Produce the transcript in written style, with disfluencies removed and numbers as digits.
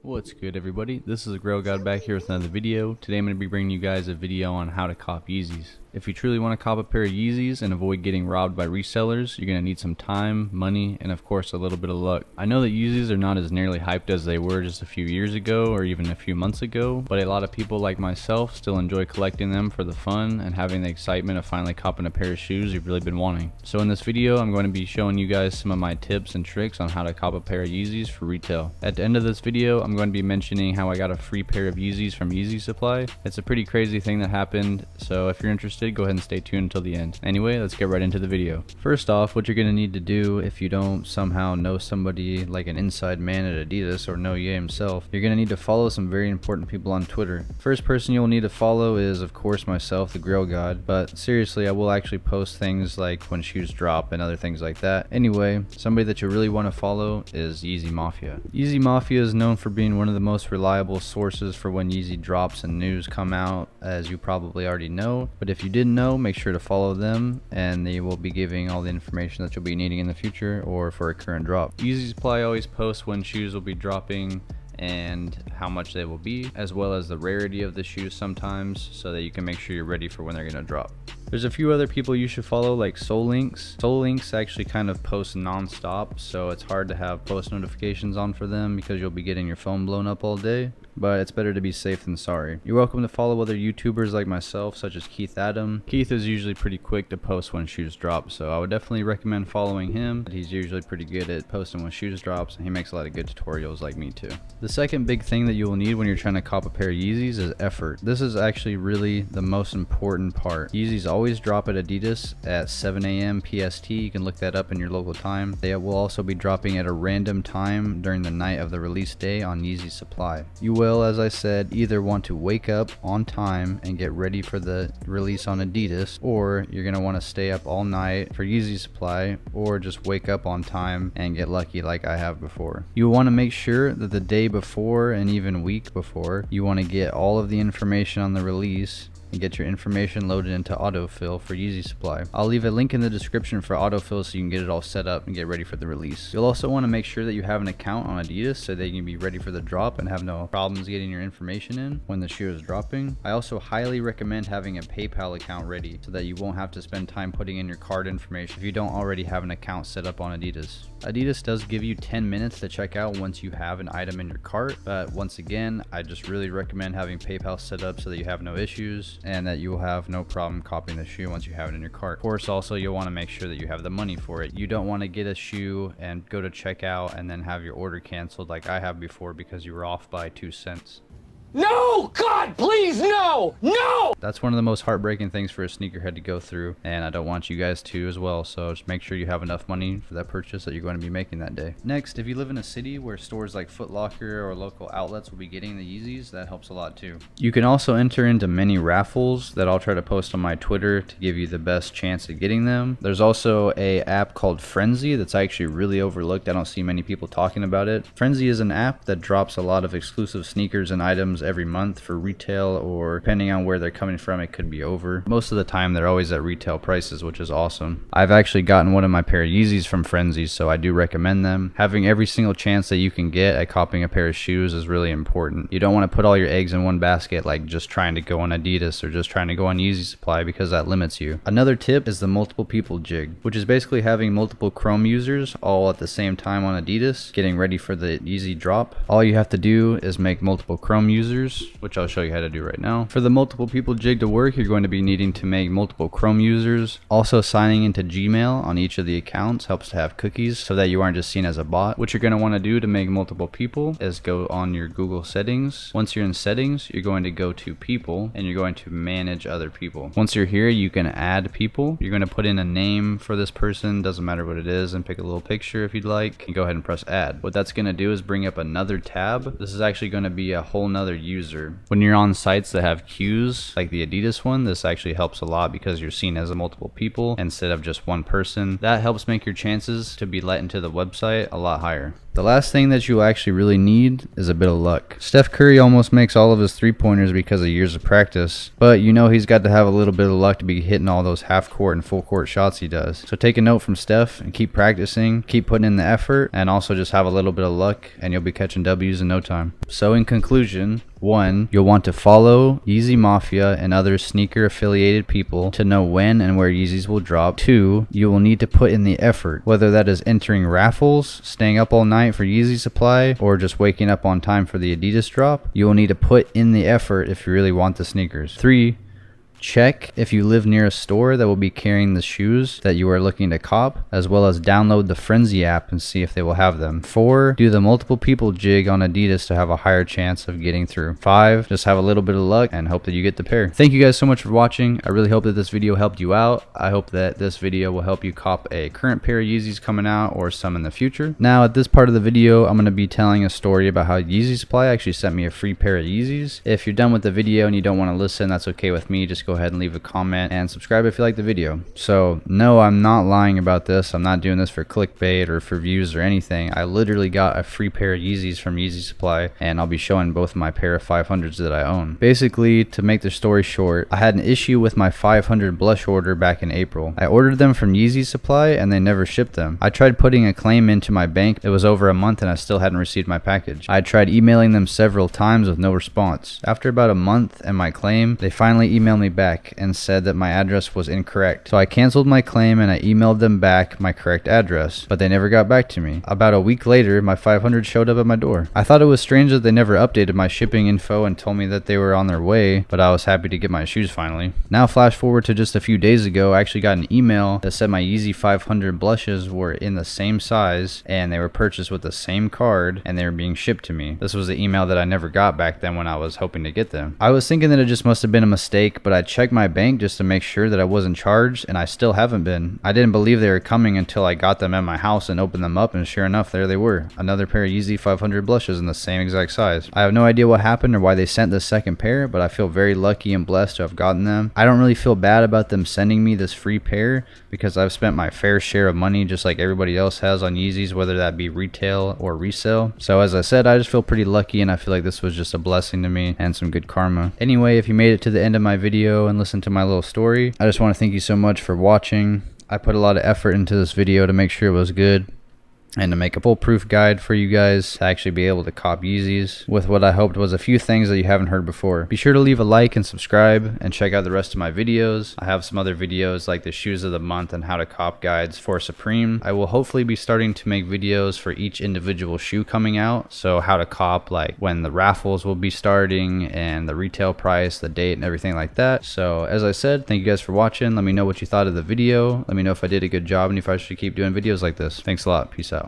What's good, everybody? This is Grail God back here with another video. Today I'm going to be bringing you guys a video on how to cop Yeezys. If you truly want to cop a pair of Yeezys and avoid getting robbed by resellers, you're going to need some time, money, and of course a little bit of luck. I know that Yeezys are not as nearly hyped as they were just a few years ago or even a few months ago, but a lot of people like myself still enjoy collecting them for the fun and having the excitement of finally copping a pair of shoes you've really been wanting. So in this video I'm going to be showing you guys some of my tips and tricks on how to cop a pair of Yeezys for retail. At the end of this video I'm going to be mentioning how I got a free pair of Yeezys from Yeezy Supply. It's a pretty crazy thing that happened, so if you're interested, go ahead and stay tuned until the end. Anyway, let's get right into the video. First off, what you're going to need to do if you don't somehow know somebody like an inside man at Adidas or know Ye himself, you're going to need to follow some very important people on Twitter. First person you'll need to follow is of course myself, the Grail God, but seriously I will actually post things like when shoes drop and other things like that. Anyway, somebody that you really want to follow is Yeezy Mafia. Yeezy Mafia is known for being one of the most reliable sources for when Yeezy drops and news come out, as you probably already know, but if you didn't know, make sure to follow them and they will be giving all the information that you'll be needing in the future or for a current drop. Yeezy Supply always posts when shoes will be dropping and how much they will be, as well as the rarity of the shoes sometimes, so that you can make sure you're ready for when they're going to drop. There's a few other people you should follow, like Solinks. Solinks actually kind of post non-stop, so it's hard to have post notifications on for them because you'll be getting your phone blown up all day, but it's better to be safe than sorry. You're welcome to follow other YouTubers like myself, such as Keith Adam. Keith is usually pretty quick to post when shoes drop, so I would definitely recommend following him. He's usually pretty good at posting when shoes drops, and he makes a lot of good tutorials like me too. The second big thing that you will need when you're trying to cop a pair of Yeezys is effort. This is actually really the most important part. Yeezys always drop at Adidas at 7 a.m. PST. You can look that up in your local time. They will also be dropping at a random time during the night of the release day on Yeezy Supply. You will, as I said, either want to wake up on time and get ready for the release on Adidas, or you're going to want to stay up all night for Yeezy Supply, or just wake up on time and get lucky like I have before. You want to make sure that the day before and even week before, you want to get all of the information on the release and get your information loaded into autofill for Yeezy Supply. I'll leave a link in the description for autofill so you can get it all set up and get ready for the release. You'll also want to make sure that you have an account on Adidas so that you can be ready for the drop and have no problems getting your information in when the shoe is dropping. I also highly recommend having a PayPal account ready so that you won't have to spend time putting in your card information if you don't already have an account set up on Adidas. Adidas does give you 10 minutes to check out once you have an item in your cart, but once again, I just really recommend having PayPal set up so that you have no issues and that you will have no problem copying the shoe once you have it in your cart. Of course, also you'll want to make sure that you have the money for it. You don't want to get a shoe and go to checkout and then have your order canceled like I have before because you were off by 2 cents. No! God, please, no! No! That's one of the most heartbreaking things for a sneakerhead to go through, and I don't want you guys to as well, so just make sure you have enough money for that purchase that you're going to be making that day. Next, if you live in a city where stores like Foot Locker or local outlets will be getting the Yeezys, that helps a lot too. You can also enter into many raffles that I'll try to post on my Twitter to give you the best chance at getting them. There's also a app called Frenzy that's actually really overlooked. I don't see many people talking about it. Frenzy is an app that drops a lot of exclusive sneakers and items every month for retail, or depending on where they're coming from, it could be over. Most of the time they're always at retail prices, which is awesome. I've actually gotten one of my pair of Yeezys from Frenzy, so I do recommend them. Having every single chance that you can get at copying a pair of shoes is really important. You don't want to put all your eggs in one basket, like just trying to go on Adidas or just trying to go on Yeezy Supply, because that limits you. Another tip is the multiple people jig, which is basically having multiple Chrome users all at the same time on Adidas getting ready for the Yeezy drop. All you have to do is make multiple Chrome users, which I'll show you how to do right now. For the multiple people jig to work, you're going to be needing to make multiple Chrome users. Also, signing into Gmail on each of the accounts helps to have cookies so that you aren't just seen as a bot. What you're going to want to do to make multiple people is go on your Google settings. Once you're in settings, you're going to go to people and you're going to manage other people. Once you're here, you can add people. You're going to put in a name for this person, doesn't matter what it is, and pick a little picture if you'd like, and go ahead and press add. What that's going to do is bring up another tab. This is actually going to be a whole nother user. When you're on sites that have queues like the Adidas one, this actually helps a lot because you're seen as a multiple people instead of just one person. That helps make your chances to be let into the website a lot higher. The last thing that you'll actually really need is a bit of luck. Steph Curry almost makes all of his three-pointers because of years of practice, but you know he's got to have a little bit of luck to be hitting all those half-court and full-court shots he does. So take a note from Steph and keep practicing, keep putting in the effort, and also just have a little bit of luck and you'll be catching W's in no time. So in conclusion, 1. You'll want to follow Yeezy Mafia and other sneaker affiliated people to know when and where Yeezys will drop. 2. You will need to put in the effort, whether that is entering raffles, staying up all night for Yeezy Supply, or just waking up on time for the Adidas drop. You will need to put in the effort if you really want the sneakers. 3. Check if you live near a store that will be carrying the shoes that you are looking to cop, as well as download the Frenzy app and see if they will have them. 4. Do the multiple people jig on Adidas to have a higher chance of getting through. 5. Just have a little bit of luck and hope that you get the pair. Thank you guys so much for watching. I really hope that this video helped you out. I hope that this video will help you cop a current pair of Yeezys coming out or some in the future. Now at this part of the video, I'm going to be telling a story about how Yeezy Supply actually sent me a free pair of Yeezys. If you're done with the video and you don't want to listen, that's okay with me. Just go ahead and leave a comment and subscribe if you like the video. So no, I'm not lying about this. I'm not doing this for clickbait or for views or anything. I literally got a free pair of Yeezys from Yeezy Supply, and I'll be showing both my pair of 500s that I own. Basically, to make the story short, I had an issue with my 500 blush order back in April. I ordered them from Yeezy Supply and they never shipped them. I tried putting a claim into my bank. It was over a month and I still hadn't received my package. I tried emailing them several times with no response. After about a month and my claim, they finally emailed me back and said that my address was incorrect. So I canceled my claim and I emailed them back my correct address, but they never got back to me. About a week later, my 500 showed up at my door. I thought it was strange that they never updated my shipping info and told me that they were on their way, but I was happy to get my shoes finally. Now flash forward to just a few days ago, I actually got an email that said my Yeezy 500 blushes were in the same size and they were purchased with the same card and they were being shipped to me. This was the email that I never got back then when I was hoping to get them. I was thinking that it just must have been a mistake, but I checked my bank just to make sure that I wasn't charged, and I still haven't been. I didn't believe they were coming until I got them at my house and opened them up, and sure enough, there they were. Another pair of Yeezy 500 blushes in the same exact size. I have no idea what happened or why they sent the second pair, but I feel very lucky and blessed to have gotten them. I don't really feel bad about them sending me this free pair because I've spent my fair share of money just like everybody else has on Yeezys, whether that be retail or resale. So as I said, I just feel pretty lucky and I feel like this was just a blessing to me and some good karma. Anyway, if you made it to the end of my video and listened to my little story, I just want to thank you so much for watching. I put a lot of effort into this video to make sure it was good and to make a foolproof guide for you guys to actually be able to cop Yeezys with what I hoped was a few things that you haven't heard before. Be sure to leave a like and subscribe and check out the rest of my videos. I have some other videos like the shoes of the month and how to cop guides for Supreme. I will hopefully be starting to make videos for each individual shoe coming out, so how to cop, like when the raffles will be starting and the retail price, the date, and everything like that. So as I said, thank you guys for watching. Let me know what you thought of the video. Let me know if I did a good job and if I should keep doing videos like this. Thanks a lot. Peace out.